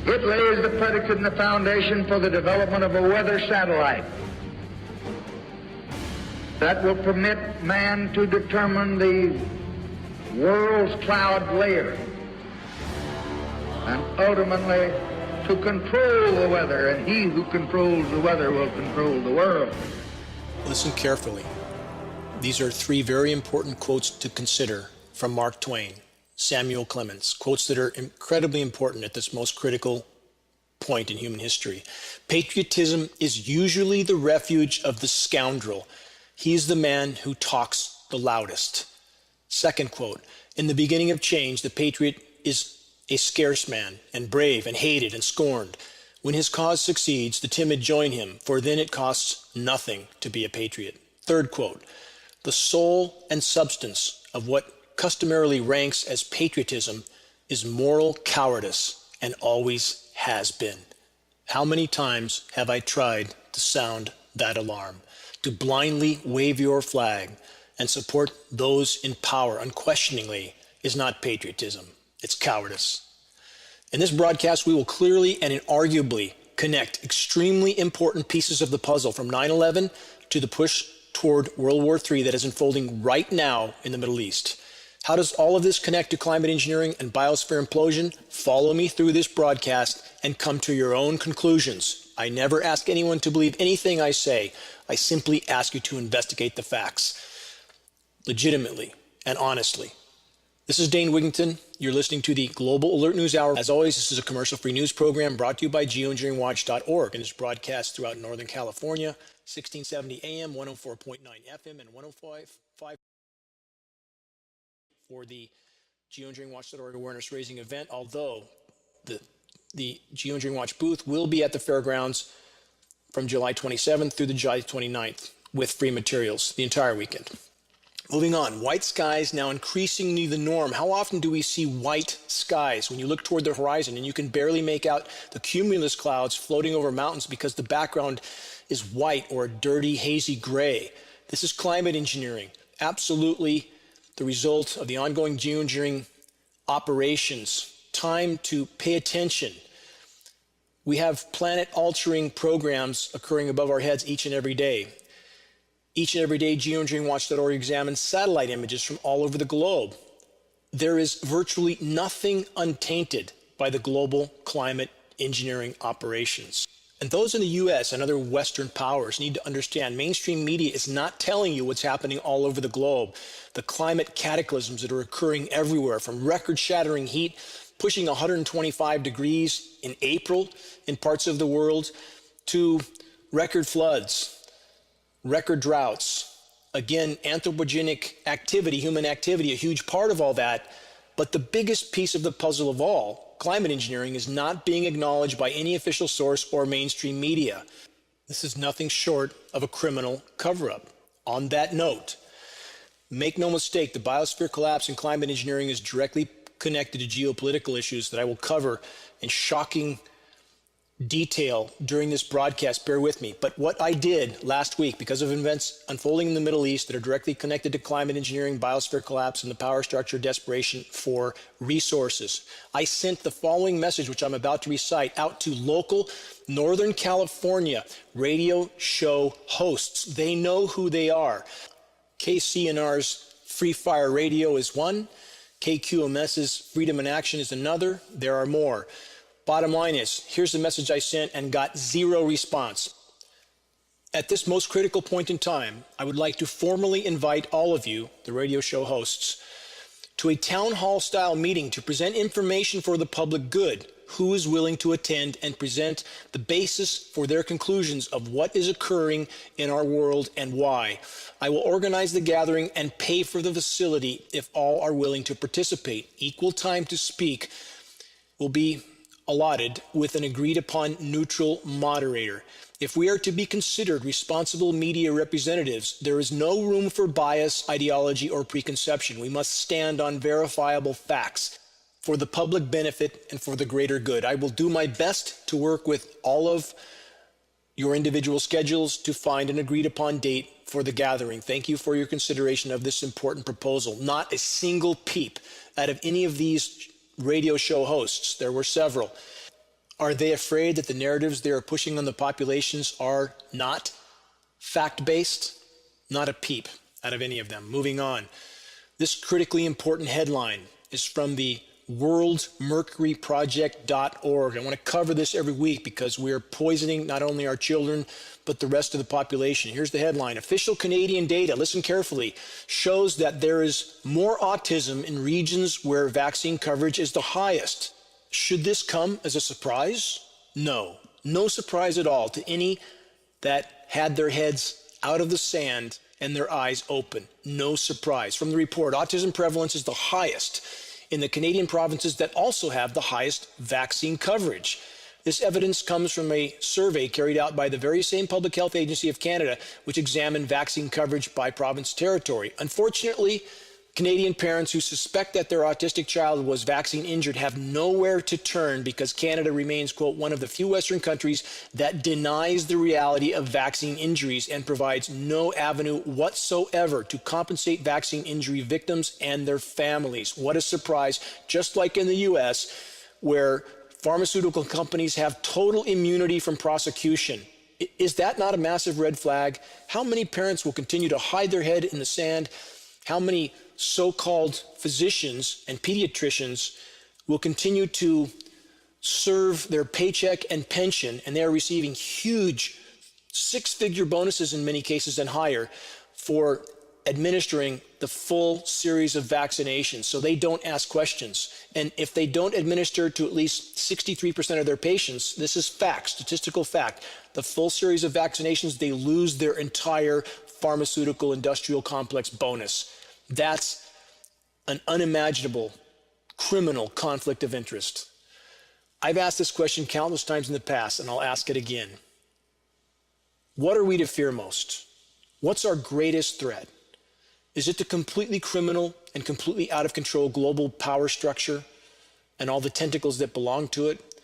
It lays the predicate and the foundation for the development of a weather satellite that will permit man to determine the world's cloud layer and ultimately to control the weather, and he who controls the weather will control the world. Listen carefully. These are three very important quotes to consider from Mark Twain, Samuel Clemens, quotes that are incredibly important at this most critical point in human history. Patriotism is usually the refuge of the scoundrel. He's the man who talks the loudest. Second quote, in the beginning of change, the patriot is a scarce man and brave and hated and scorned. When his cause succeeds, the timid join him, for then it costs nothing to be a patriot. Third quote, the soul and substance of what customarily ranks as patriotism is moral cowardice and always has been. How many times have I tried to sound that alarm, to blindly wave your flag and support those in power unquestioningly is not patriotism, it's cowardice. In this broadcast, we will clearly and inarguably connect extremely important pieces of the puzzle from 9/11 to the push toward World War III that is unfolding right now in the Middle East. How does all of this connect to climate engineering and biosphere implosion? Follow me through this broadcast and come to your own conclusions. I never ask anyone to believe anything I say. I simply ask you to investigate the facts legitimately and honestly. This is Dane Wigington. You're listening to the Global Alert News Hour. As always, this is a commercial-free news program brought to you by geoinjenjeringwatch.org and is broadcast throughout Northern California, 1670 AM, 104.9 FM, and 105.5 for the geoinjenjeringwatch.org awareness raising event, although the Geoengineering Watch booth will be at the fairgrounds from July 27th through the July 29th with free materials the entire weekend. Moving on, white skies now increasingly the norm. How often do we see white skies when you look toward the horizon and you can barely make out the cumulus clouds floating over mountains because the background is white or a dirty, hazy gray? This is climate engineering, absolutely the result of the ongoing geoengineering operations. Time to pay attention. We have planet-altering programs occurring above our heads each and every day. Each and every day, geoinjenjeringwatch.org examines satellite images from all over the globe. There is virtually nothing untainted by the global climate engineering operations. And those in the U.S. and other Western powers need to understand mainstream media is not telling you what's happening all over the globe. The climate cataclysms that are occurring everywhere, from record-shattering heat pushing 125 degrees in April in parts of the world to record floods, record droughts. Again, anthropogenic activity, human activity, a huge part of all that. But the biggest piece of the puzzle of all, climate engineering, is not being acknowledged by any official source or mainstream media. This is nothing short of a criminal cover-up. On that note, make no mistake, the biosphere collapse and climate engineering is directly connected to geopolitical issues that I will cover in shocking detail during this broadcast. Bear with me. But what I did last week, because of events unfolding in the Middle East that are directly connected to climate engineering, biosphere collapse, and the power structure desperation for resources, I sent the following message, which I'm about to recite, out to local Northern California radio show hosts. They know who they are. KCNR's Free Fire Radio is one. KQMS's Freedom in Action is another. There are more. Bottom line is, here's the message I sent and got zero response. At this most critical point in time, I would like to formally invite all of you, the radio show hosts, to a town hall style meeting to present information for the public good. Who is willing to attend and present the basis for their conclusions of what is occurring in our world and why? I will organize the gathering and pay for the facility if all are willing to participate. Equal time to speak will be allotted with an agreed upon neutral moderator. If we are to be considered responsible media representatives, there is no room for bias, ideology, or preconception. We must stand on verifiable facts for the public benefit and for the greater good. I will do my best to work with all of your individual schedules to find an agreed upon date for the gathering. Thank you for your consideration of this important proposal. Not a single peep out of any of these radio show hosts, there were several, Are they afraid that the narratives they are pushing on the populations are not fact-based? Not a peep out of any of them. Moving on. This critically important headline is from the worldmercuryproject.org. I want to cover this every week because we're poisoning not only our children, but the rest of the population. Here's the headline. Official Canadian data, listen carefully, shows that there is more autism in regions where vaccine coverage is the highest. Should this come as a surprise? No. No surprise at all to any that had their heads out of the sand and their eyes open. No surprise. From the report, autism prevalence is the highest in the Canadian provinces that also have the highest vaccine coverage. This evidence comes from a survey carried out by the very same Public Health Agency of Canada, which examined vaccine coverage by province territory. Unfortunately, Canadian parents who suspect that their autistic child was vaccine injured have nowhere to turn because Canada remains, quote, one of the few Western countries that denies the reality of vaccine injuries and provides no avenue whatsoever to compensate vaccine injury victims and their families. What a surprise. Just like in the US, where pharmaceutical companies have total immunity from prosecution. Is that not a massive red flag? How many parents will continue to hide their head in the sand? How many so-called physicians and pediatricians will continue to serve their paycheck and pension, and they are receiving huge six-figure bonuses in many cases and higher for administering the full series of vaccinations, so they don't ask questions. And if they don't administer to at least 63% of their patients, this is fact, statistical fact, the full series of vaccinations, they lose their entire pharmaceutical industrial complex bonus. That's an unimaginable criminal conflict of interest. I've asked this question countless times in the past, and I'll ask it again. What are we to fear most? What's our greatest threat? Is it the completely criminal and completely out of control global power structure and all the tentacles that belong to it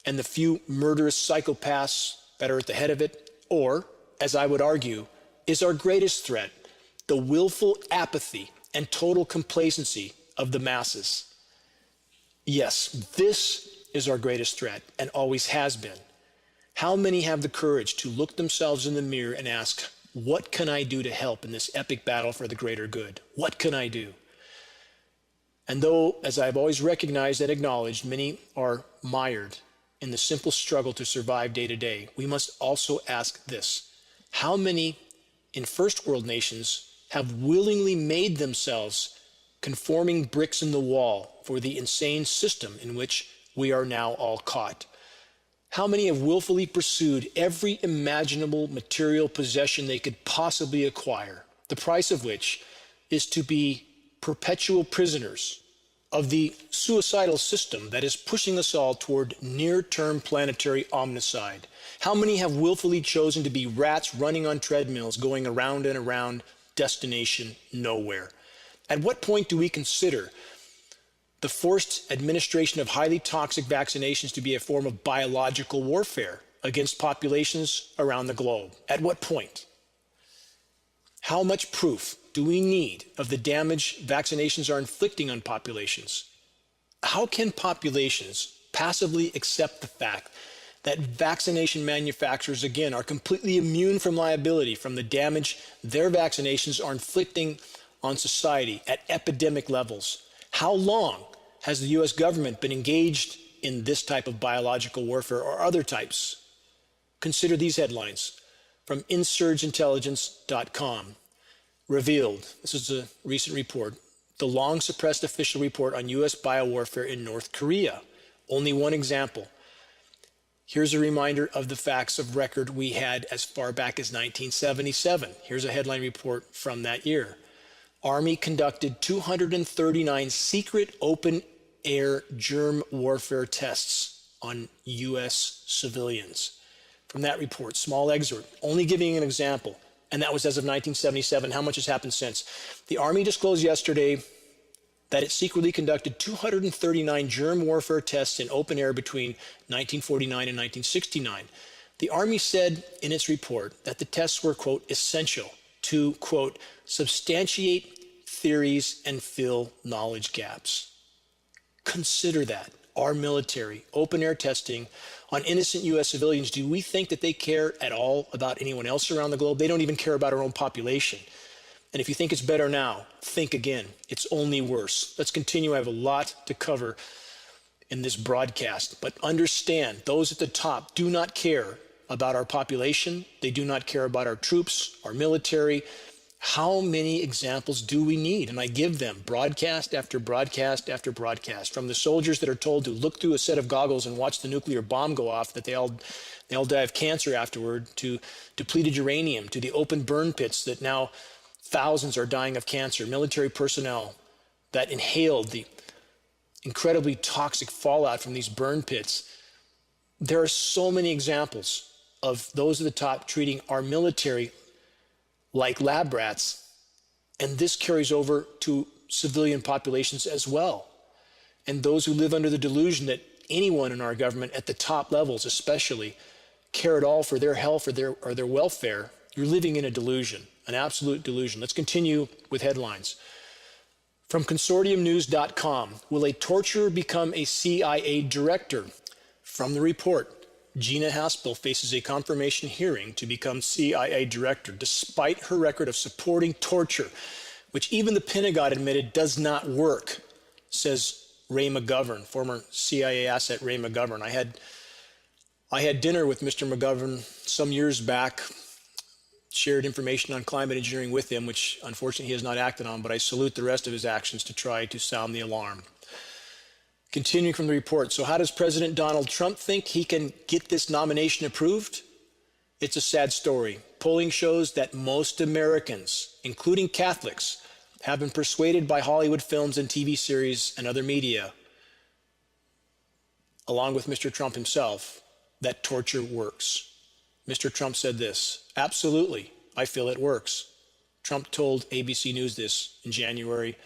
and the few murderous psychopaths that are at the head of it? Or, as I would argue, is our greatest threat the willful apathy and total complacency of the masses? Yes, this is our greatest threat and always has been. How many have the courage to look themselves in the mirror and ask, what can I do to help in this epic battle for the greater good? What can I do? And though, as I've always recognized and acknowledged, many are mired in the simple struggle to survive day to day, we must also ask this. How many in first world nations have willingly made themselves conforming bricks in the wall for the insane system in which we are now all caught? How many have willfully pursued every imaginable material possession they could possibly acquire, the price of which is to be perpetual prisoners of the suicidal system that is pushing us all toward near-term planetary omnicide? How many have willfully chosen to be rats running on treadmills going around and around destination nowhere? At what point do we consider the forced administration of highly toxic vaccinations to be a form of biological warfare against populations around the globe? At what point? How much proof do we need of the damage vaccinations are inflicting on populations? How can populations passively accept the fact that vaccination manufacturers, again, are completely immune from liability from the damage their vaccinations are inflicting on society at epidemic levels? How long has the U.S. government been engaged in this type of biological warfare or other types? Consider these headlines from insurgeintelligence.com. Revealed, this is a recent report, the long-suppressed official report on U.S. biowarfare in North Korea. Only one example. Here's a reminder of the facts of record we had as far back as 1977. Here's a headline report from that year. Army conducted 239 secret open-air germ warfare tests on U.S. civilians. From that report, small excerpt, only giving an example, and that was as of 1977. How much has happened since? The Army disclosed yesterday that it secretly conducted 239 germ warfare tests in open air between 1949 and 1969. The Army said in its report that the tests were, quote, essential to, quote, substantiate theories and fill knowledge gaps. Consider that. our military, open-air testing on innocent U.S. civilians, do we think that they care at all about anyone else around the globe? They don't even care about our own population. And if you think it's better now, think again. It's only worse. Let's continue. I have a lot to cover in this broadcast. But understand, those at the top do not care about our population. They do not care about our troops, our military. How many examples do we need? And I give them broadcast after broadcast after broadcast, from the soldiers that are told to look through a set of goggles and watch the nuclear bomb go off, that they all die of cancer afterward, to depleted uranium, to the open burn pits that now thousands are dying of cancer, military personnel that inhaled the incredibly toxic fallout from these burn pits. There are so many examples of those at the top treating our military like lab rats, and this carries over to civilian populations as well. And those who live under the delusion that anyone in our government, at the top levels especially, care at all for their health or their welfare, you're living in a delusion, an absolute delusion. Let's continue with headlines. From consortiumnews.com, will a torturer become a CIA director? From the report, Gina Haspel faces a confirmation hearing to become CIA director, despite her record of supporting torture, which even the Pentagon admitted does not work, says Ray McGovern, former CIA asset Ray McGovern. I had dinner with Mr. McGovern some years back, shared information on climate engineering with him, which unfortunately he has not acted on, but I salute the rest of his actions to try to sound the alarm. Continuing from the report, so how does President Donald Trump think he can get this nomination approved? It's a sad story. Polling shows that most Americans, including Catholics, have been persuaded by Hollywood films and TV series and other media, along with Mr. Trump himself, that torture works. Mr. Trump said this, absolutely, I feel it works. Trump told ABC News this in January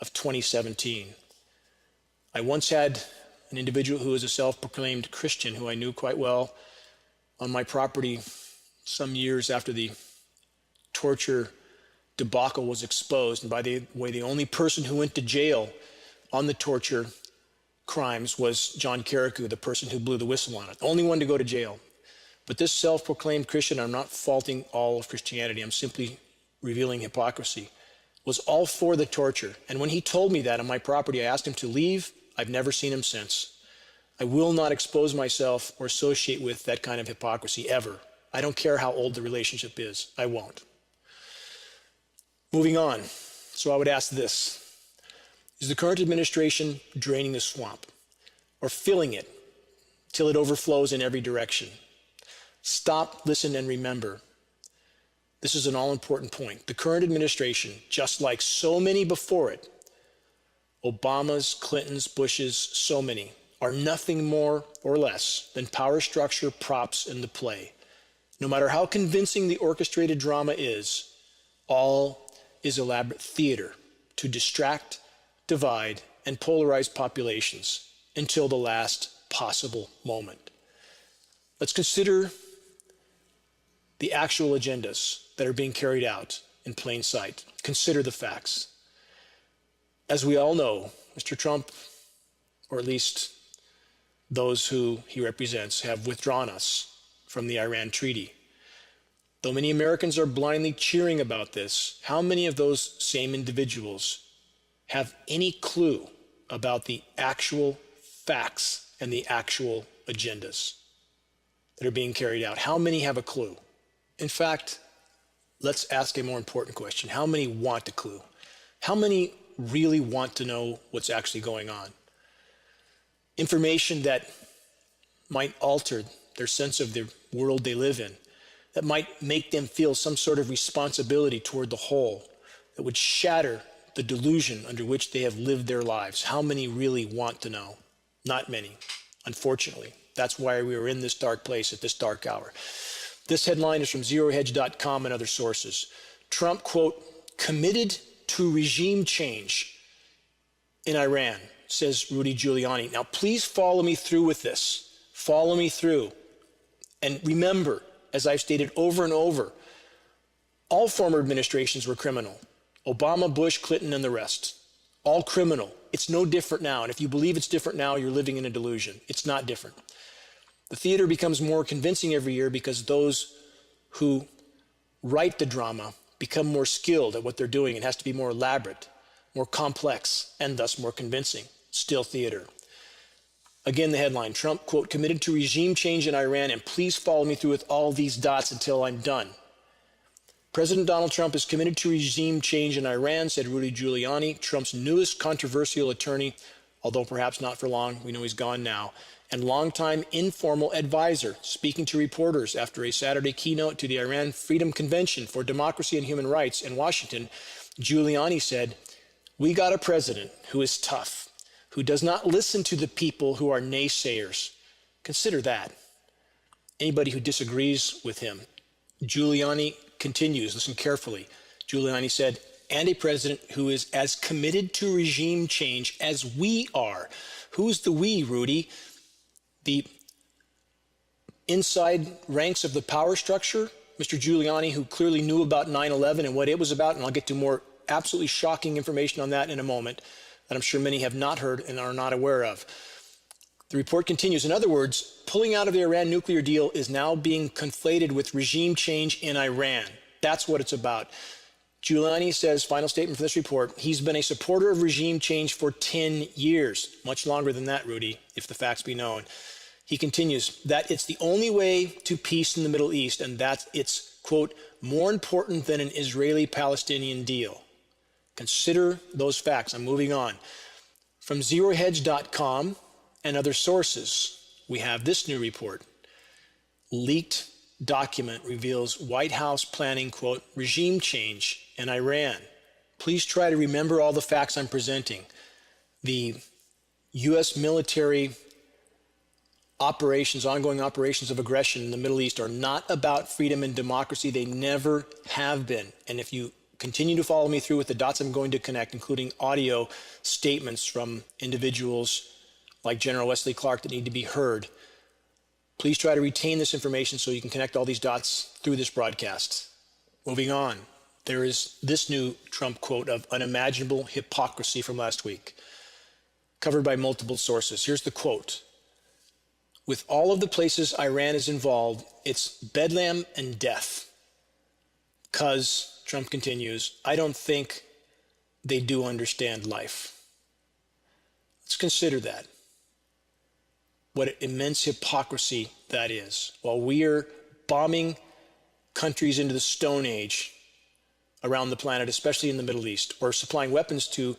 of 2017. I once had an individual who was a self-proclaimed Christian who I knew quite well on my property some years after the torture debacle was exposed. And by the way, the only person who went to jail on the torture crimes was John Carrico, the person who blew the whistle on it. The only one to go to jail. But this self-proclaimed Christian, I'm not faulting all of Christianity, I'm simply revealing hypocrisy, was all for the torture. And when he told me that on my property, I asked him to leave. I've never seen him since. I will not expose myself or associate with that kind of hypocrisy ever. I don't care how old the relationship is. I won't. Moving on. So I would ask this. Is the current administration draining the swamp or filling it till it overflows in every direction? Stop, listen, and remember. This is an all-important point. The current administration, just like so many before it, Obama's, Clinton's, Bush's, so many, are nothing more or less than power structure props in the play. No matter how convincing the orchestrated drama is, all is elaborate theater to distract, divide, and polarize populations until the last possible moment. Let's consider the actual agendas that are being carried out in plain sight. Consider the facts. As we all know, Mr. Trump, or at least those who he represents, have withdrawn us from the Iran treaty. Though many Americans are blindly cheering about this, how many of those same individuals have any clue about the actual facts and the actual agendas that are being carried out? How many have a clue? In fact, let's ask a more important question. How many want a clue? How many really want to know what's actually going on? Information that might alter their sense of the world they live in, that might make them feel some sort of responsibility toward the whole, that would shatter the delusion under which they have lived their lives. How many really want to know? Not many, unfortunately. That's why we are in this dark place at this dark hour. This headline is from ZeroHedge.com and other sources. Trump, quote, committed to regime change in Iran, says Rudy Giuliani. Now, please follow me through with this. Follow me through. And remember, as I've stated over and over, all former administrations were criminal. Obama, Bush, Clinton, and the rest. all criminal. It's no different now. And if you believe it's different now, you're living in a delusion. It's not different. The theater becomes more convincing every year because those who write the drama become more skilled at what they're doing. It has to be more elaborate, more complex, and thus more convincing. Still theater. Again, the headline, Trump, quote, committed to regime change in Iran, and please follow me through with all these dots until I'm done. President Donald Trump is committed to regime change in Iran, said Rudy Giuliani, Trump's newest controversial attorney, although perhaps not for long. We know he's gone now. And longtime informal advisor, speaking to reporters after a Saturday keynote to the Iran Freedom Convention for Democracy and Human Rights in Washington, Giuliani said, we got a president who is tough, who does not listen to the people who are naysayers. Consider that. Anybody who disagrees with him. Giuliani continues, listen carefully. Giuliani said, and a president who is as committed to regime change as we are. Who's the we, Rudy? The inside ranks of the power structure? Mr. Giuliani, who clearly knew about 9/11 and what it was about, and I'll get to more absolutely shocking information on that in a moment that I'm sure many have not heard and are not aware of. The report continues. In other words, pulling out of the Iran nuclear deal is now being conflated with regime change in Iran. That's what it's about. Giuliani says, final statement for this report, he's been a supporter of regime change for 10 years. Much longer than that, Rudy, if the facts be known. He continues that it's the only way to peace in the Middle East and that it's, quote, more important than an Israeli-Palestinian deal. Consider those facts. I'm moving on. From zerohedge.com and other sources, we have this new report. Leaked document reveals White House planning, quote, regime change in Iran. Please try to remember all the facts I'm presenting. The U.S. military operations, ongoing operations of aggression in the Middle East are not about freedom and democracy. They never have been. And if you continue to follow me through with the dots I'm going to connect, including audio statements from individuals like General Wesley Clark that need to be heard, please try to retain this information so you can connect all these dots through this broadcast. Moving on, there is this new Trump quote of unimaginable hypocrisy from last week, covered by multiple sources. Here's the quote. With all of the places Iran is involved, it's bedlam and death. Because, Trump continues, I don't think they do understand life. Let's consider that. What immense hypocrisy that is. While we are bombing countries into the Stone Age around the planet, especially in the Middle East, or supplying weapons to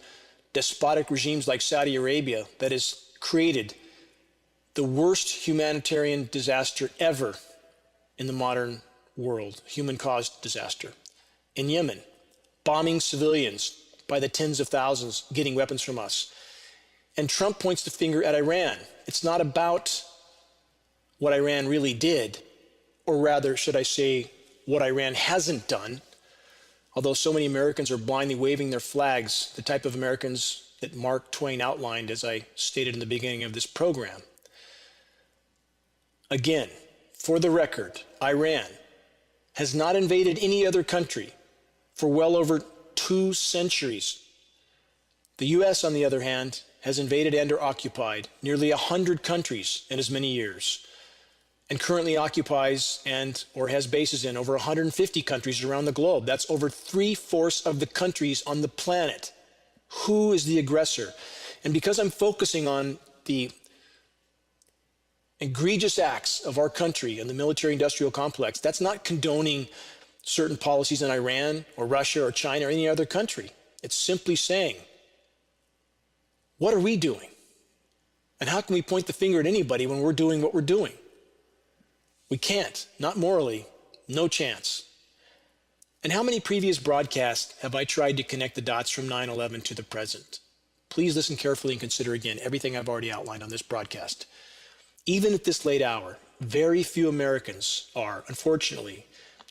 despotic regimes like Saudi Arabia that has created the worst humanitarian disaster ever in the modern world, human-caused disaster. In Yemen, bombing civilians by the tens of thousands, getting weapons from us. And Trump points the finger at Iran. It's not about what Iran really did, or rather, should I say, what Iran hasn't done, although so many Americans are blindly waving their flags, the type of Americans that Mark Twain outlined, as I stated in the beginning of this program. Again, for the record, Iran has not invaded any other country for well over 2 centuries. The U.S., on the other hand, has invaded and or occupied nearly 100 countries in as many years, and currently occupies and or has bases in over 150 countries around the globe. That's over 3/4 of the countries on the planet. Who is the aggressor? And because I'm focusing on the egregious acts of our country and the military-industrial complex, that's not condoning certain policies in Iran or Russia or China or any other country. It's simply saying, what are we doing? And how can we point the finger at anybody when we're doing what we're doing? We can't, not morally, no chance. And how many previous broadcasts have I tried to connect the dots from 9/11 to the present? Please listen carefully and consider again everything I've already outlined on this broadcast. Even at this late hour, very few Americans are, unfortunately,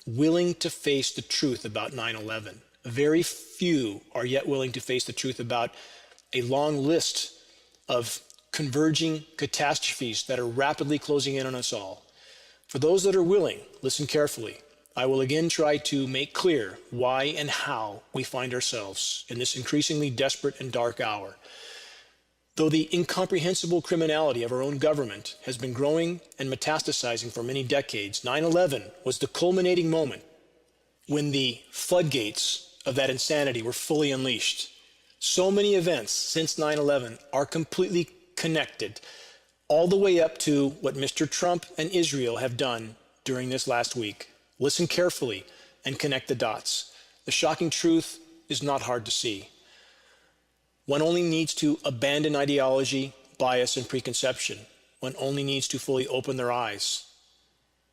willing to face the truth about 9/11. Very few are yet willing to face the truth about a long list of converging catastrophes that are rapidly closing in on us all. For those that are willing, listen carefully. I will again try to make clear why and how we find ourselves in this increasingly desperate and dark hour. Though the incomprehensible criminality of our own government has been growing and metastasizing for many decades, 9/11 was the culminating moment when the floodgates of that insanity were fully unleashed. So many events since 9/11 are completely connected, all the way up to what Mr. Trump and Israel have done during this last week. Listen carefully and connect the dots. The shocking truth is not hard to see. One only needs to abandon ideology, bias, and preconception. One only needs to fully open their eyes.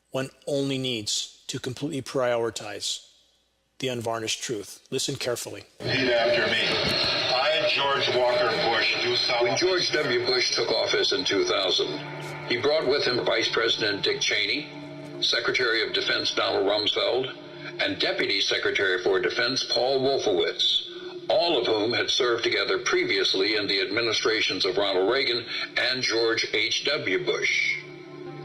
One only needs to completely prioritize the unvarnished truth. Listen carefully. Repeat after me. I, George Walker Bush, do solemnly... When George W. Bush took office in 2000, he brought with him Vice President Dick Cheney, Secretary of Defense Donald Rumsfeld, and Deputy Secretary for Defense Paul Wolfowitz, all of whom had served together previously in the administrations of Ronald Reagan and George H.W. Bush.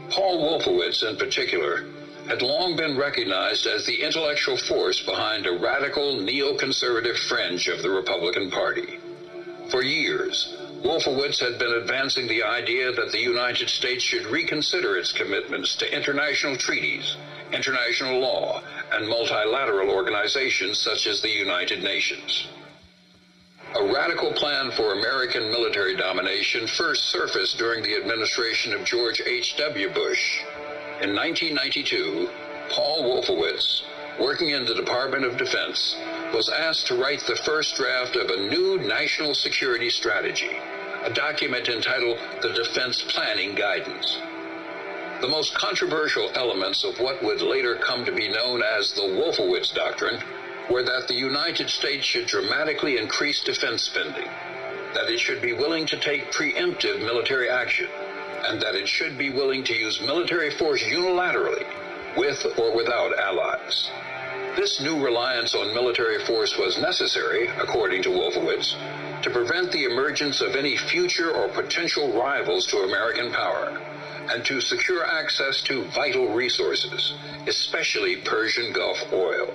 Paul Wolfowitz, in particular, had long been recognized as the intellectual force behind a radical neoconservative fringe of the Republican Party. For years, Wolfowitz had been advancing the idea that the United States should reconsider its commitments to international treaties, international law, and multilateral organizations such as the United Nations. A radical plan for American military domination first surfaced during the administration of George H.W. Bush. In 1992, Paul Wolfowitz, working in the Department of Defense, was asked to write the first draft of a new national security strategy, a document entitled the Defense Planning Guidance. The most controversial elements of what would later come to be known as the Wolfowitz Doctrine were that the United States should dramatically increase defense spending, that it should be willing to take preemptive military action, and that it should be willing to use military force unilaterally, with or without allies. This new reliance on military force was necessary, according to Wolfowitz, to prevent the emergence of any future or potential rivals to American power, and to secure access to vital resources, especially Persian Gulf oil.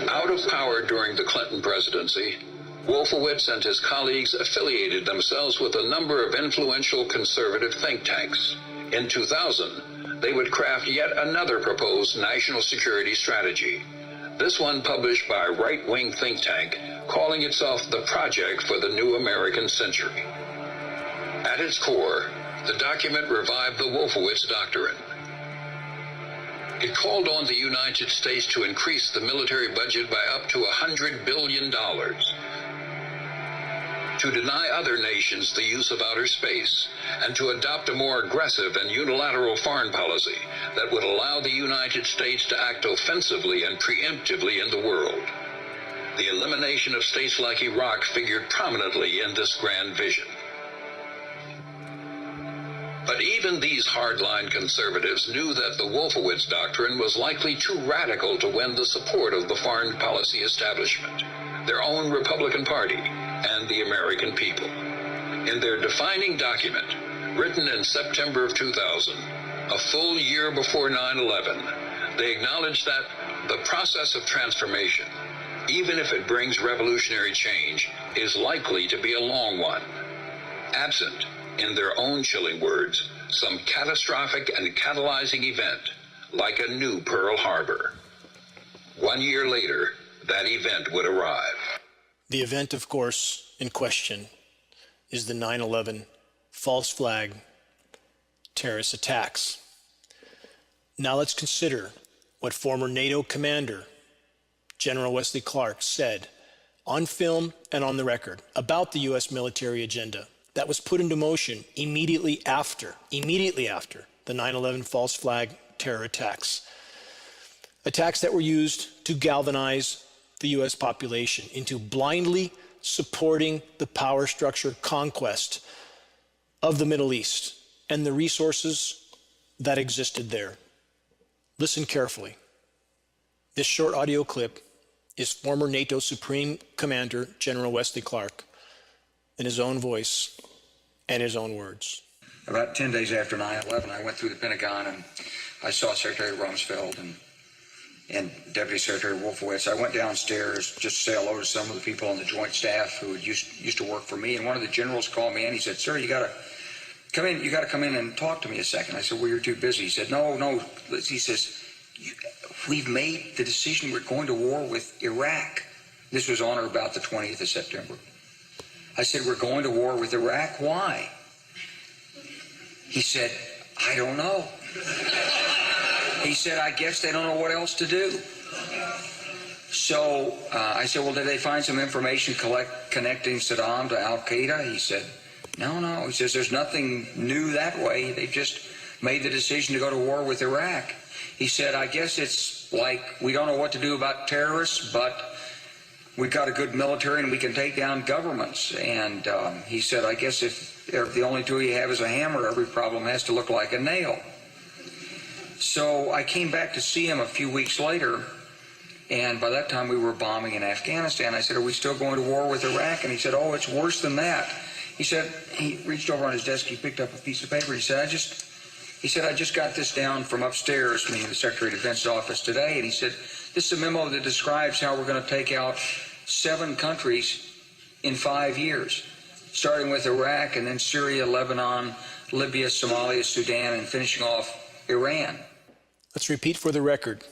Out of power during the Clinton presidency, Wolfowitz and his colleagues affiliated themselves with a number of influential conservative think tanks. In 2000, they would craft yet another proposed national security strategy, this one published by a right-wing think tank calling itself the Project for the New American Century. At its core, the document revived the Wolfowitz Doctrine. It called on the United States to increase the military budget by up to $100 billion, to deny other nations the use of outer space, and to adopt a more aggressive and unilateral foreign policy that would allow the United States to act offensively and preemptively in the world. The elimination of states like Iraq figured prominently in this grand vision. But even these hardline conservatives knew that the Wolfowitz Doctrine was likely too radical to win the support of the foreign policy establishment, their own Republican Party, and the American people. In their defining document, written in September of 2000, a full year before 9/11, they acknowledged that the process of transformation, even if it brings revolutionary change, is likely to be a long one. Absent, in their own chilling words, some catastrophic and catalyzing event, like a new Pearl Harbor. 1 year later, that event would arrive. The event, of course, in question is the 9/11 false flag terrorist attacks. Now let's consider what former NATO commander General Wesley Clark said on film and on the record about the U.S. military agenda that was put into motion immediately after the 9/11 false flag terror attacks. Attacks that were used to galvanize the U.S. population into blindly supporting the power structure conquest of the Middle East and the resources that existed there. Listen carefully. This short audio clip is former NATO Supreme Commander General Wesley Clark in his own voice and his own words. About 10 days after 9/11, I went through the Pentagon and I saw Secretary Rumsfeld and Deputy Secretary Wolfowitz. I went downstairs just to say hello to some of the people on the Joint Staff who used to work for me, and one of the generals called me in. He said, "Sir, you got to come in and talk to me a second." I said, "Well, you're too busy." He said, No. He says, "We've made the decision. We're going to war with Iraq." This was on or about the 20th of September. I said, "We're going to war with Iraq. Why?" He said, "I don't know." He said, "I guess they don't know what else to do." So I said, "Well, did they find some information connecting Saddam to Al-Qaeda?" He said, No. He says, "There's nothing new that way. They've just made the decision to go to war with Iraq." He said, "I guess it's like we don't know what to do about terrorists, but we've got a good military and we can take down governments." And he said, "I guess if the only tool you have is a hammer, every problem has to look like a nail." So I came back to see him a few weeks later, and by that time we were bombing in Afghanistan. I said, "Are we still going to war with Iraq?" And he said, "Oh, it's worse than that." He said, he reached over on his desk, he picked up a piece of paper. He said, I just got this down from upstairs, meaning the Secretary of Defense's office today. And he said, "This is a memo that describes how we're going to take out 7 countries in 5 years, starting with Iraq and then Syria, Lebanon, Libya, Somalia, Sudan, and finishing off Iran." Let's repeat for the record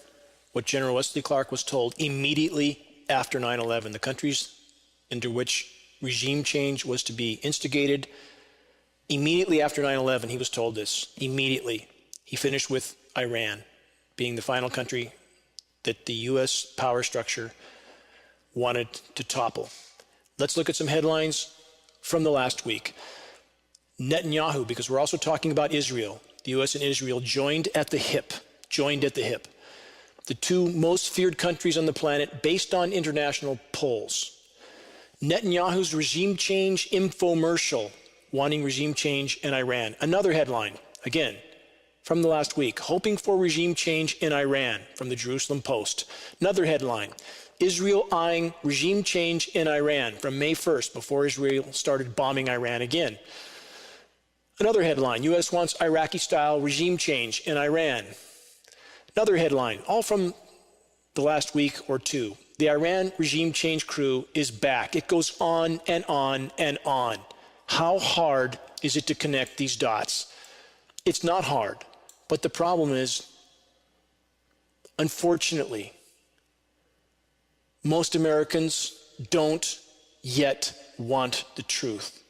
what General Wesley Clark was told immediately after 9/11. The countries into which regime change was to be instigated, immediately after 9/11, he was told this. Immediately. He finished with Iran being the final country that the U.S. power structure wanted to topple. Let's look at some headlines from the last week. Netanyahu, because we're also talking about Israel, the U.S. and Israel joined at the hip. The 2 most feared countries on the planet based on international polls. Netanyahu's regime change infomercial, wanting regime change in Iran. Another headline, again, from the last week, hoping for regime change in Iran, from the Jerusalem Post. Another headline, Israel eyeing regime change in Iran, from May 1st, before Israel started bombing Iran again. Another headline, U.S. wants Iraqi-style regime change in Iran. Another headline, all from the last week or 2. The Iran regime change crew is back. It goes on and on and on. How hard is it to connect these dots? It's not hard, but the problem is, unfortunately, most Americans don't yet want the truth.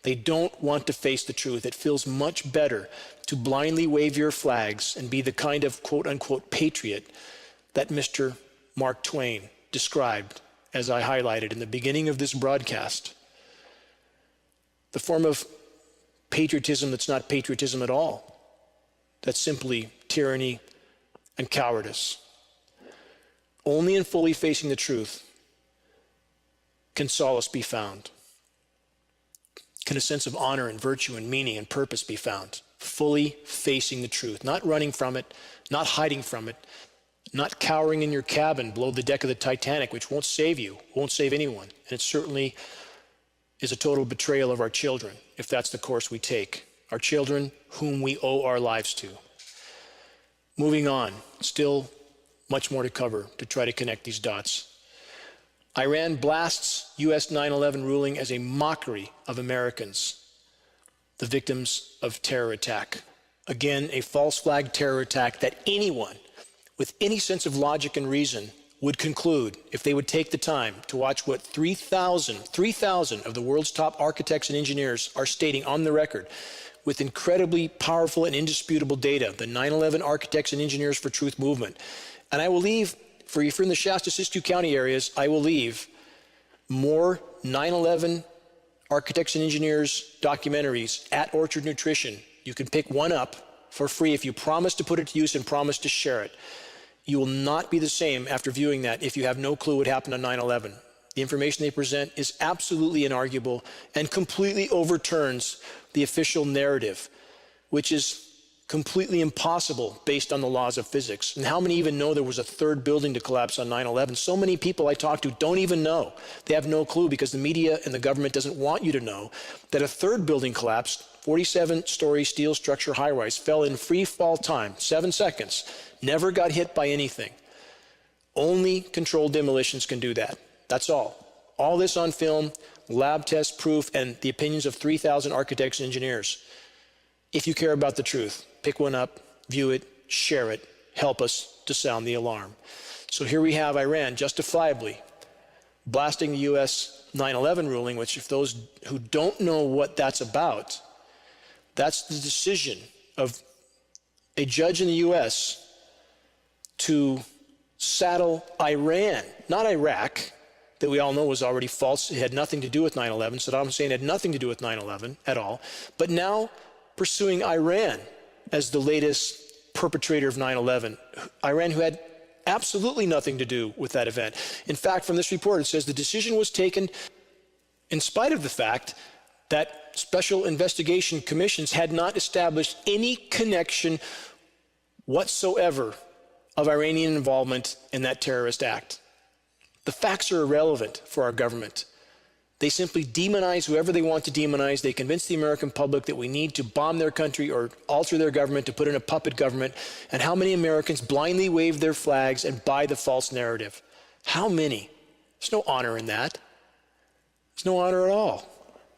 They don't want to face the truth. It feels much better to blindly wave your flags and be the kind of quote-unquote patriot that Mr. Mark Twain described, as I highlighted in the beginning of this broadcast. The form of patriotism that's not patriotism at all. That's simply tyranny and cowardice. Only in fully facing the truth can solace be found. Can a sense of honor and virtue and meaning and purpose be found? Fully facing the truth, not running from it, not hiding from it, not cowering in your cabin below the deck of the Titanic, which won't save you, won't save anyone. And it certainly is a total betrayal of our children, if that's the course we take. Our children, whom we owe our lives to. Moving on, still much more to cover to try to connect these dots. Iran blasts U.S. 9/11 ruling as a mockery of Americans, the victims of terror attack. Again, a false flag terror attack that anyone with any sense of logic and reason would conclude, if they would take the time to watch what 3,000 of the world's top architects and engineers are stating on the record, with incredibly powerful and indisputable data, the 9/11 Architects and Engineers for Truth movement. And I will leave, for if you're in the Shasta-Siskiyou County areas, I will leave more 9/11 Architects and Engineers documentaries at Orchard Nutrition. You can pick one up for free if you promise to put it to use and promise to share it. You will not be the same after viewing that if you have no clue what happened on 9/11. The information they present is absolutely inarguable and completely overturns the official narrative, which is completely impossible based on the laws of physics. And how many even know there was a third building to collapse on 9/11? So many people I talk to don't even know. They have no clue because the media and the government doesn't want you to know that a third building collapsed, 47-story steel structure high-rise, fell in free fall time, 7 seconds, never got hit by anything. Only controlled demolitions can do that. That's all. All this on film, lab test proof, and the opinions of 3,000 architects and engineers. If you care about the truth, pick one up, view it, share it, help us to sound the alarm. So here we have Iran justifiably blasting the U.S. 9/11 ruling, which if those who don't know what that's about, that's the decision of a judge in the U.S. to saddle Iran, not Iraq, that we all know was already false. It had nothing to do with 9/11. Saddam Hussein had nothing to do with 9/11 at all. But now pursuing Iran as the latest perpetrator of 9/11. Iran who had absolutely nothing to do with that event. In fact, from this report, it says the decision was taken in spite of the fact that special investigation commissions had not established any connection whatsoever of Iranian involvement in that terrorist act. The facts are irrelevant for our government. They simply demonize whoever they want to demonize. They convince the American public that we need to bomb their country or alter their government to put in a puppet government. And how many Americans blindly wave their flags and buy the false narrative? How many? There's no honor in that. There's no honor at all.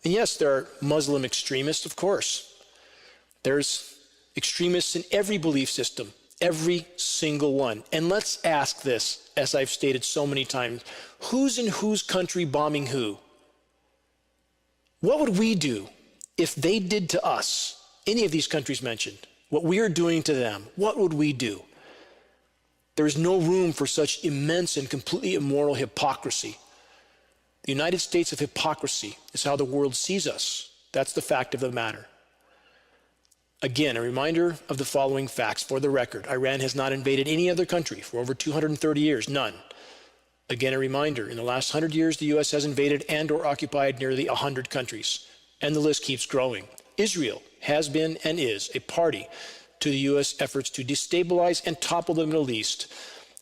And yes, there are Muslim extremists, of course. There's extremists in every belief system, every single one. And let's ask this, as I've stated so many times, who's in whose country bombing who? What would we do if they did to us, any of these countries mentioned, what we are doing to them? What would we do? There is no room for such immense and completely immoral hypocrisy. The United States of hypocrisy is how the world sees us. That's the fact of the matter. Again, a reminder of the following facts for the record. Iran has not invaded any other country for over 230 years, none. Again, a reminder, in the last 100 years, the U.S. has invaded and or occupied nearly 100 countries, and the list keeps growing. Israel has been and is a party to the U.S. efforts to destabilize and topple the Middle East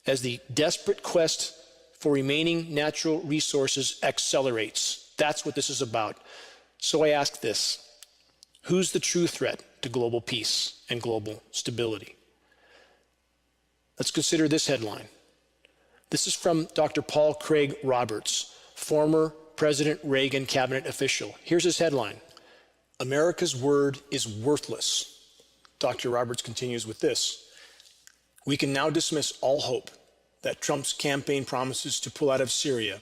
as the desperate quest for remaining natural resources accelerates. That's what this is about. So I ask this, who's the true threat to global peace and global stability? Let's consider this headline. This is from Dr. Paul Craig Roberts, former President Reagan cabinet official. Here's his headline: America's word is worthless. Dr. Roberts continues with this: we can now dismiss all hope that Trump's campaign promises to pull out of Syria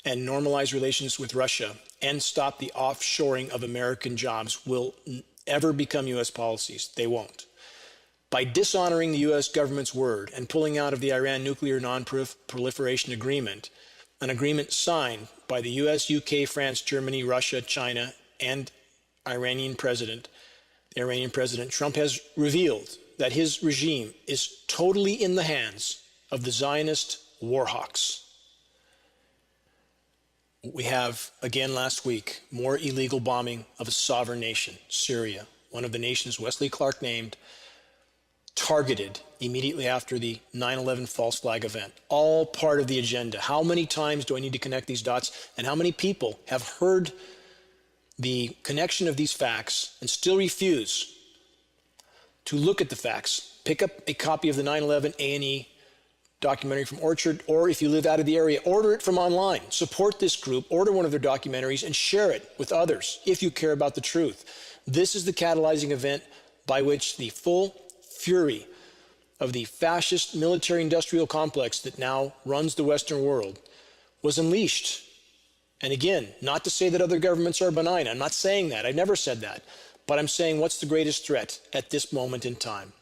and normalize relations with Russia and stop the offshoring of American jobs will ever become U.S. policies. They won't. By dishonoring the U.S. government's word and pulling out of the Iran nuclear non-proliferation agreement, an agreement signed by the U.S., UK, France, Germany, Russia, China, and the Iranian President, Trump has revealed that his regime is totally in the hands of the Zionist war hawks. We have, again last week, more illegal bombing of a sovereign nation, Syria, one of the nations Wesley Clark named, targeted immediately after the 9/11 false flag event. All part of the agenda. How many times do I need to connect these dots? And how many people have heard the connection of these facts and still refuse to look at the facts? Pick up a copy of the 9/11 A&E documentary from Orchard, or if you live out of the area, order it from online. Support this group, order one of their documentaries, and share it with others if you care about the truth. This is the catalyzing event by which the full fury of the fascist military-industrial complex that now runs the Western world was unleashed. And again, not to say that other governments are benign. I'm not saying that. I never said that. But I'm saying, what's the greatest threat at this moment in time?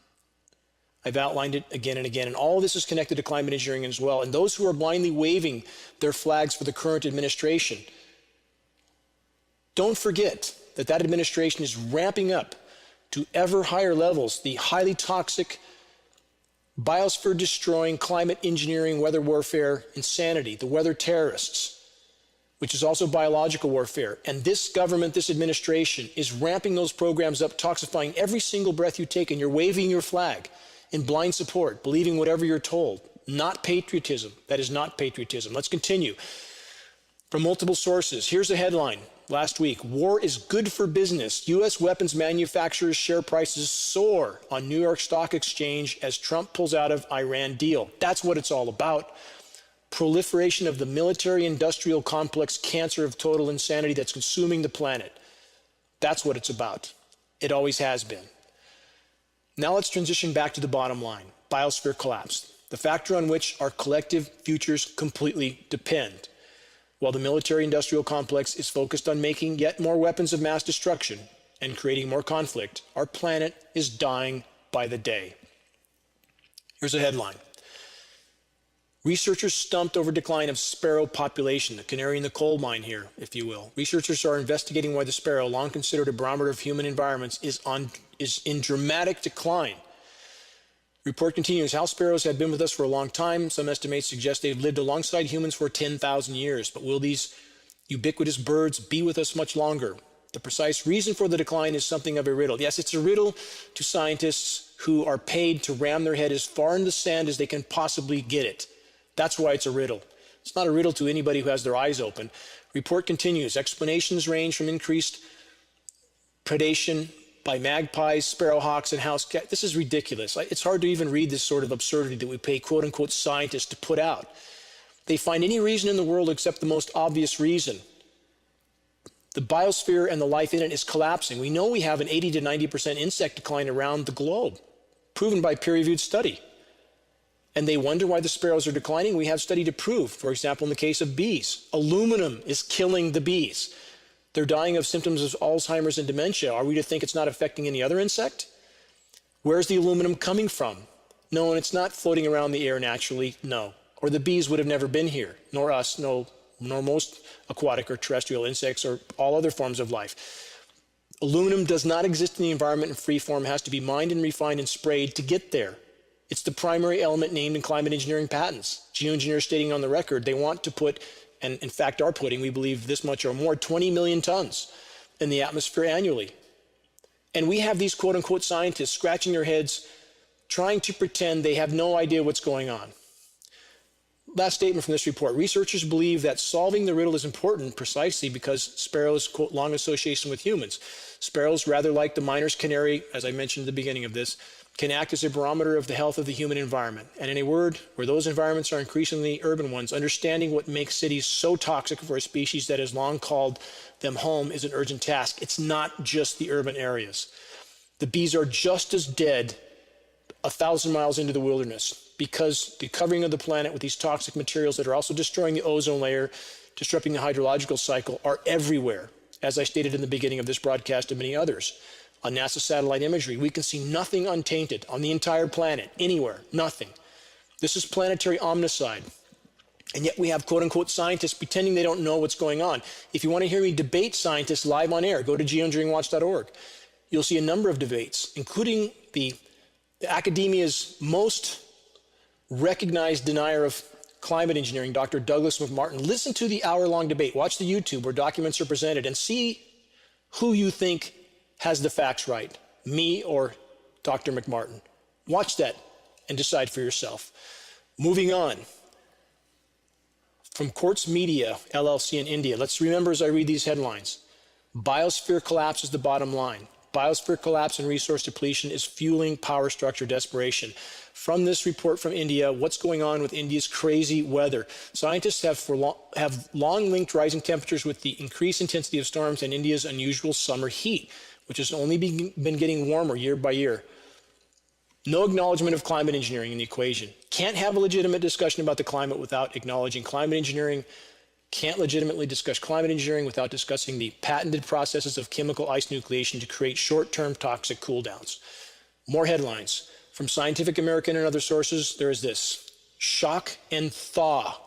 I've outlined it again and again, and all this is connected to climate engineering as well. And those who are blindly waving their flags for the current administration, don't forget that that administration is ramping up to ever higher levels the highly toxic, biosphere-destroying, climate engineering, weather warfare insanity, the weather terrorists. which is also biological warfare. And this government, this administration, is ramping those programs up, toxifying every single breath you take, and you're waving your flag in blind support, believing whatever you're told. Not patriotism. That is not patriotism. Let's continue. From multiple sources, here's a headline last week. War is good for business. U.S. weapons manufacturers' share prices soar on New York Stock Exchange as Trump pulls out of Iran deal. That's what it's all about. Proliferation of the military-industrial complex cancer of total insanity that's consuming the planet. That's what it's about. It always has been. Now let's transition back to the bottom line. Biosphere collapse, the factor on which our collective futures completely depend. While the military-industrial complex is focused on making yet more weapons of mass destruction and creating more conflict, our planet is dying by the day. Here's a headline. Researchers stumped over decline of sparrow population, the canary in the coal mine here, if you will. Researchers are investigating why the sparrow, long considered a barometer of human environments, is in dramatic decline. Report continues, house sparrows have been with us for a long time. Some estimates suggest they've lived alongside humans for 10,000 years. But will these ubiquitous birds be with us much longer? The precise reason for the decline is something of a riddle. Yes, it's a riddle to scientists who are paid to ram their head as far in the sand as they can possibly get it. That's why it's a riddle. It's not a riddle to anybody who has their eyes open. Report continues. Explanations range from increased predation by magpies, sparrowhawks, and house cats. This is ridiculous. It's hard to even read this sort of absurdity that we pay quote-unquote scientists to put out. They find any reason in the world except the most obvious reason. The biosphere and the life in it is collapsing. We know we have an 80 to 90% insect decline around the globe, proven by peer-reviewed study. And they wonder why the sparrows are declining. We have study to prove, for example, in the case of bees. Aluminum is killing the bees. They're dying of symptoms of Alzheimer's and dementia. Are we to think it's not affecting any other insect? Where's the aluminum coming from? No, and it's not floating around the air naturally, no. Or the bees would have never been here, nor us, nor most aquatic or terrestrial insects or all other forms of life. Aluminum does not exist in the environment in free form. It has to be mined and refined and sprayed to get there. It's the primary element named in climate engineering patents. Geoengineers stating on the record they want to put, and in fact are putting, we believe this much or more, 20 million tons in the atmosphere annually. And we have these quote-unquote scientists scratching their heads, trying to pretend they have no idea what's going on. Last statement from this report. Researchers believe that solving the riddle is important precisely because sparrows, quote, long association with humans. Sparrows, rather like the miner's canary, as I mentioned at the beginning of this, can act as a barometer of the health of the human environment. And in a word, where those environments are increasingly urban ones, understanding what makes cities so toxic for a species that has long called them home is an urgent task. It's not just the urban areas. The bees are just as dead 1,000 miles into the wilderness because the covering of the planet with these toxic materials that are also destroying the ozone layer, disrupting the hydrological cycle, are everywhere, as I stated in the beginning of this broadcast and many others. On NASA satellite imagery, we can see nothing untainted on the entire planet, anywhere, nothing. This is planetary omnicide. And yet we have quote-unquote scientists pretending they don't know what's going on. If you want to hear me debate scientists live on air, go to geoinženjeringwatch.org. You'll see a number of debates, including the academia's most recognized denier of climate engineering, Dr. Douglas McMartin. Listen to the hour-long debate. Watch the YouTube where documents are presented and see who you think has the facts right, me or Dr. McMartin. Watch that and decide for yourself. Moving on. From Quartz Media, LLC in India, let's remember as I read these headlines. Biosphere collapse is the bottom line. Biosphere collapse and resource depletion is fueling power structure desperation. From this report from India, what's going on with India's crazy weather? Scientists have long linked rising temperatures with the increased intensity of storms and India's unusual summer heat, which has only been getting warmer year by year. No acknowledgement of climate engineering in the equation. Can't have a legitimate discussion about the climate without acknowledging climate engineering. Can't legitimately discuss climate engineering without discussing the patented processes of chemical ice nucleation to create short-term toxic cooldowns. More headlines. From Scientific American and other sources, there is this. Shock and thaw.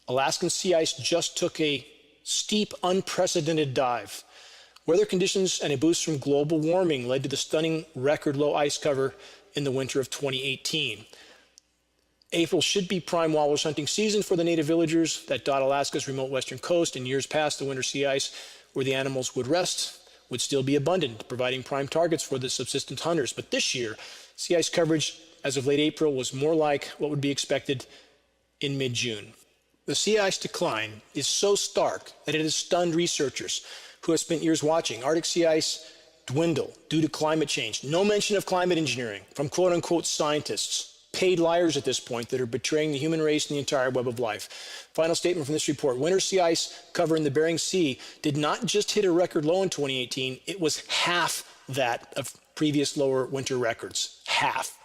Alaskan sea ice just took a steep, unprecedented dive. Weather conditions and a boost from global warming led to the stunning record low ice cover in the winter of 2018. April should be prime walrus hunting season for the native villagers that dot Alaska's remote western coast. In years past, the winter sea ice where the animals would rest would still be abundant, providing prime targets for the subsistence hunters. But this year, sea ice coverage as of late April was more like what would be expected in mid-June. The sea ice decline is so stark that it has stunned researchers who have spent years watching Arctic sea ice dwindle due to climate change. No mention of climate engineering from quote-unquote scientists, paid liars at this point that are betraying the human race and the entire web of life. Final statement from this report. Winter sea ice cover in the Bering Sea did not just hit a record low in 2018, it was half that of previous lower winter records. Half.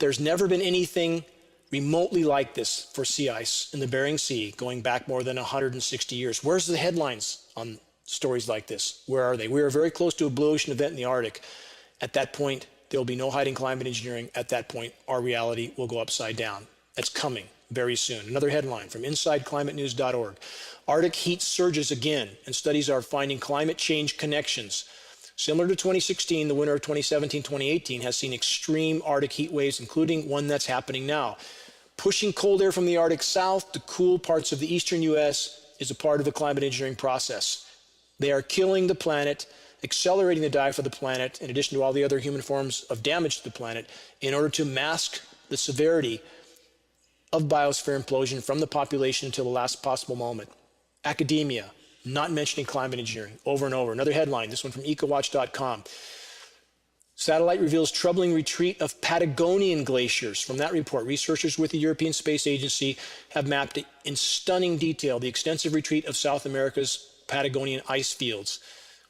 There's never been anything remotely like this for sea ice in the Bering Sea going back more than 160 years. Where's the headlines on stories like this? Where are they? We are very close to a blue ocean event in the Arctic. At that point, there will be no hiding climate engineering. At that point, our reality will go upside down. That's coming very soon. Another headline from InsideClimateNews.org. Arctic heat surges again, and studies are finding climate change connections. Similar to 2016, the winter of 2017-2018 has seen extreme Arctic heat waves, including one that's happening now. Pushing cold air from the Arctic south to cool parts of the eastern U.S. is a part of the climate engineering process. They are killing the planet, accelerating the die for the planet, in addition to all the other human forms of damage to the planet, in order to mask the severity of biosphere implosion from the population until the last possible moment. Academia, not mentioning climate engineering over and over. Another headline, this one from ecowatch.com. Satellite reveals troubling retreat of Patagonian glaciers. From that report, researchers with the European Space Agency have mapped in stunning detail the extensive retreat of South America's Patagonian ice fields,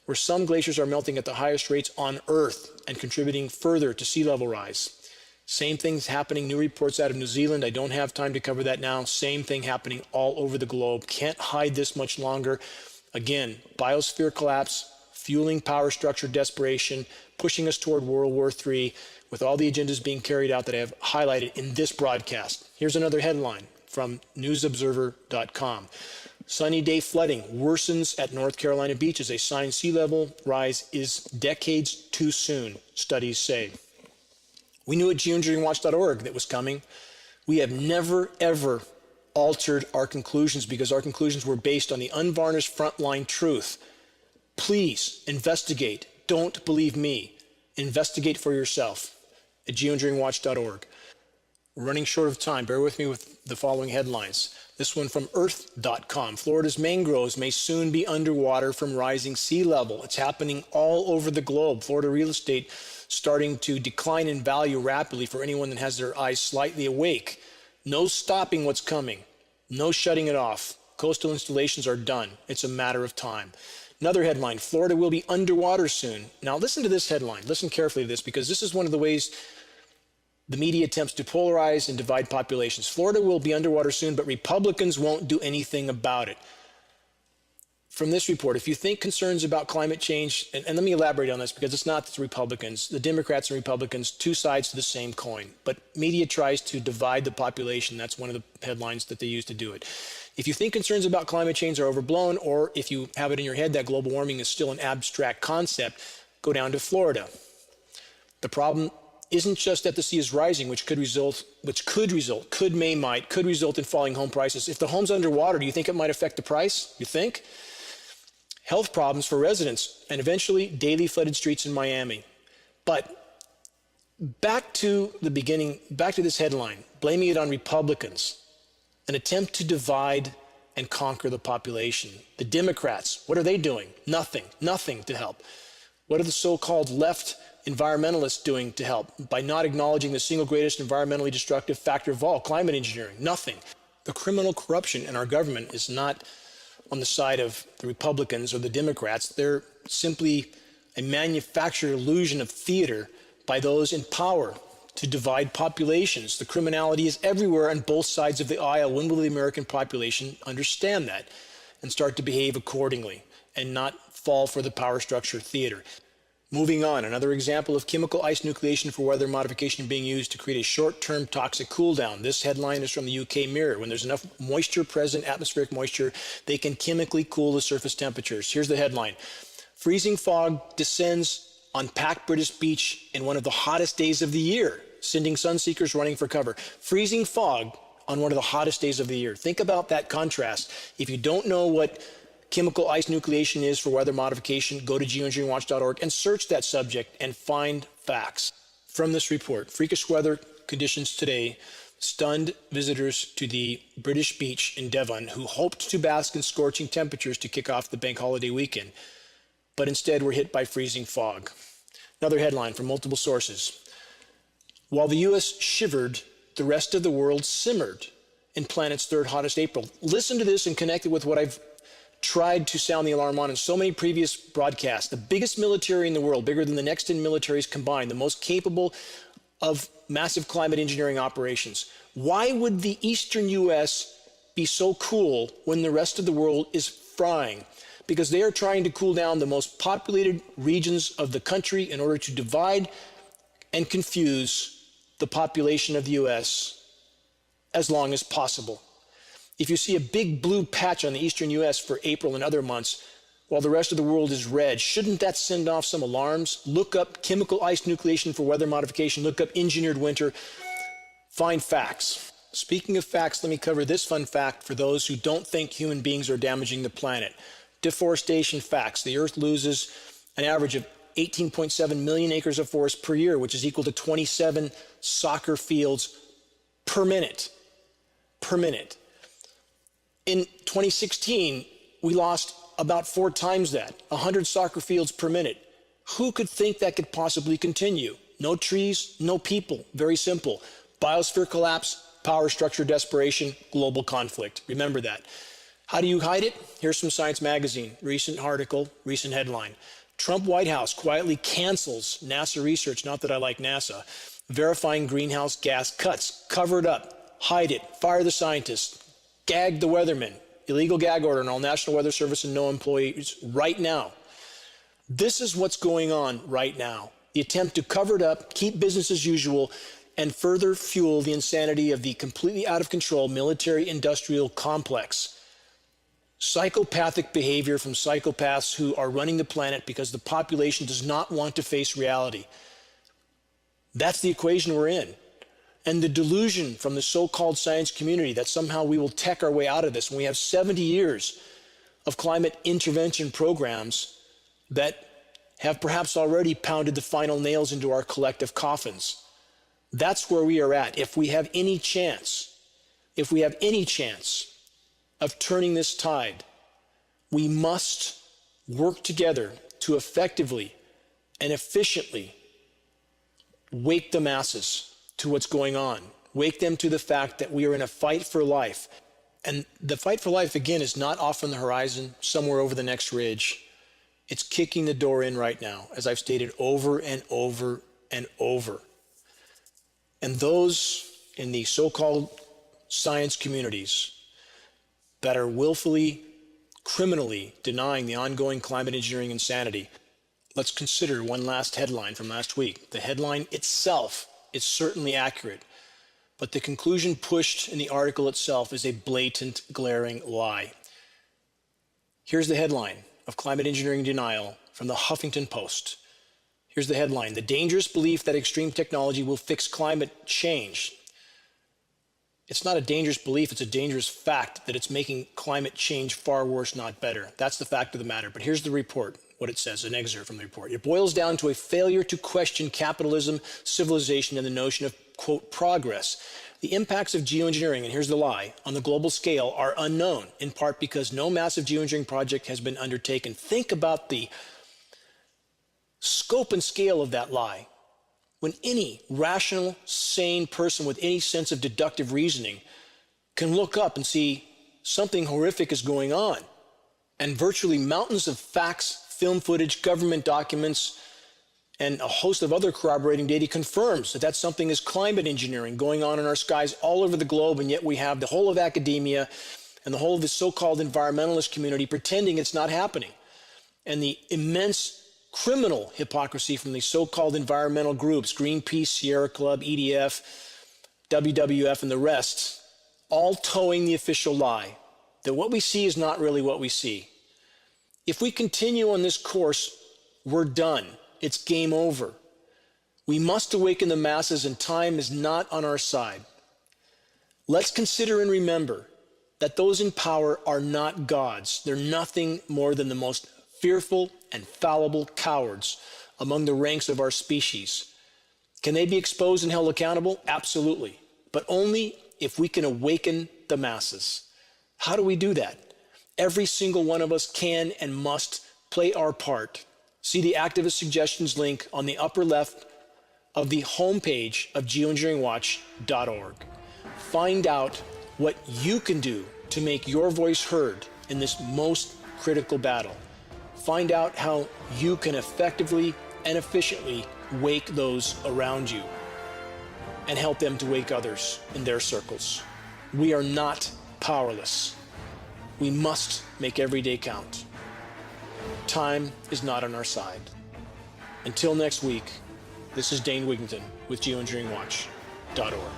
where some glaciers are melting at the highest rates on Earth and contributing further to sea level rise. Same thing's happening, new reports out of New Zealand. I don't have time to cover that now. Same thing happening all over the globe. Can't hide this much longer. Again, biosphere collapse, fueling power structure desperation, pushing us toward World War III, with all the agendas being carried out that I have highlighted in this broadcast. Here's another headline from newsobserver.com. Sunny day flooding worsens at North Carolina beaches. A sign sea level rise is decades too soon, studies say. We knew at geoinženjeringwatch.org that was coming. We have never, ever altered our conclusions because our conclusions were based on the unvarnished frontline truth. Please investigate. Don't believe me. Investigate for yourself at geoinženjeringwatch.org. We're running short of time. Bear with me with the following headlines. This one from earth.com. Florida's mangroves may soon be underwater from rising sea level. It's happening all over the globe. Florida real estate starting to decline in value rapidly for anyone that has their eyes slightly awake. No stopping what's coming. No shutting it off. Coastal installations are done. It's a matter of time. Another headline, Florida will be underwater soon. Now listen to this headline. Listen carefully to this because this is one of the ways the media attempts to polarize and divide populations. Florida will be underwater soon, but Republicans won't do anything about it. From this report, if you think concerns about climate change, and let me elaborate on this because it's not the Republicans, the Democrats and Republicans, two sides to the same coin. But media tries to divide the population. That's one of the headlines that they use to do it. If you think concerns about climate change are overblown, or if you have it in your head that global warming is still an abstract concept, go down to Florida. The problem isn't just that the sea is rising, which could result in falling home prices. If the home's underwater, do you think it might affect the price? You think? Health problems for residents, and eventually daily flooded streets in Miami. But back to the beginning, back to this headline, blaming it on Republicans, an attempt to divide and conquer the population. The Democrats, what are they doing? Nothing to help. What are the so-called left environmentalists doing to help? By not acknowledging the single greatest environmentally destructive factor of all, climate engineering, nothing. The criminal corruption in our government is not on the side of the Republicans or the Democrats. They're simply a manufactured illusion of theater by those in power to divide populations. The criminality is everywhere on both sides of the aisle. When will the American population understand that and start to behave accordingly and not fall for the power structure theater? Moving on, another example of chemical ice nucleation for weather modification being used to create a short-term toxic cool-down. This headline is from the UK Mirror. When there's enough moisture present, atmospheric moisture, they can chemically cool the surface temperatures. Here's the headline. Freezing fog descends on packed British beach in one of the hottest days of the year. sending sun seekers running for cover. Freezing fog on one of the hottest days of the year. Think about that contrast. If you don't know what chemical ice nucleation is for weather modification, go to geoinženjeringwatch.org and search that subject and find facts. From this report, freakish weather conditions today stunned visitors to the British beach in Devon who hoped to bask in scorching temperatures to kick off the bank holiday weekend, but instead were hit by freezing fog. Another headline from multiple sources. While the U.S. shivered, the rest of the world simmered in planet's third hottest April. Listen to this and connect it with what I've tried to sound the alarm on in so many previous broadcasts. The biggest military in the world, bigger than the next 10 militaries combined, the most capable of massive climate engineering operations. Why would the eastern U.S. be so cool when the rest of the world is frying? Because they are trying to cool down the most populated regions of the country in order to divide and confuse the population of the U.S. as long as possible. If you see a big blue patch on the eastern U.S. for April and other months, while the rest of the world is red, shouldn't that send off some alarms? Look up chemical ice nucleation for weather modification. Look up engineered winter. Find facts. Speaking of facts, let me cover this fun fact for those who don't think human beings are damaging the planet. Deforestation facts. The Earth loses an average of 18.7 million acres of forest per year, which is equal to 27 soccer fields per minute. Per minute. In 2016, we lost about 4 times that, 100 soccer fields per minute. Who could think that could possibly continue? No trees, no people. Very simple. Biosphere collapse, power structure desperation, global conflict. Remember that. How do you hide it? Here's from Science Magazine. Recent article, recent headline. Trump White House quietly cancels NASA research, not that I like NASA, verifying greenhouse gas cuts. Cover it up, hide it, fire the scientists, gag the weathermen. Illegal gag order on all National Weather Service and no employees right now. This is what's going on right now. The attempt to cover it up, keep business as usual, and further fuel the insanity of the completely out of control military-industrial complex. Psychopathic behavior from psychopaths who are running the planet because the population does not want to face reality. That's the equation we're in. And the delusion from the so-called science community that somehow we will tech our way out of this when we have 70 years of climate intervention programs that have perhaps already pounded the final nails into our collective coffins. That's where we are at. If we have any chance of turning this tide, we must work together to effectively and efficiently wake the masses to what's going on. Wake them to the fact that we are in a fight for life. And the fight for life, again, is not off on the horizon, somewhere over the next ridge. It's kicking the door in right now, as I've stated over and over and over. And those in the so-called science communities that are willfully, criminally denying the ongoing climate engineering insanity, let's consider one last headline from last week. The headline itself is certainly accurate, but the conclusion pushed in the article itself is a blatant, glaring lie. Here's the headline of climate engineering denial from the Huffington Post. Here's the headline: the dangerous belief that extreme technology will fix climate change. It's not a dangerous belief, it's a dangerous fact that it's making climate change far worse, not better. That's the fact of the matter. But here's the report, what it says, an excerpt from the report. It boils down to a failure to question capitalism, civilization, and the notion of, quote, progress. The impacts of geoengineering, and here's the lie, on the global scale are unknown, in part because no massive geoengineering project has been undertaken. Think about the scope and scale of that lie. When any rational, sane person with any sense of deductive reasoning can look up and see something horrific is going on, and virtually mountains of facts, film footage, government documents, and a host of other corroborating data confirms that that something is climate engineering going on in our skies all over the globe, and yet we have the whole of academia and the whole of the so-called environmentalist community pretending it's not happening. And the immense criminal hypocrisy from the so-called environmental groups, Greenpeace, Sierra Club, EDF, WWF, and the rest, all towing the official lie that what we see is not really what we see. If we continue on this course, we're done. It's game over. We must awaken the masses, and time is not on our side. Let's consider and remember that those in power are not gods. They're nothing more than the most fearful and fallible cowards among the ranks of our species. Can they be exposed and held accountable? Absolutely. But only if we can awaken the masses. How do we do that? Every single one of us can and must play our part. See the activist suggestions link on the upper left of the homepage of geoinženjeringwatch.org. Find out what you can do to make your voice heard in this most critical battle. Find out how you can effectively and efficiently wake those around you and help them to wake others in their circles. We are not powerless. We must make every day count. Time is not on our side. Until next week, this is Dane Wigington with geoinženjeringwatch.org.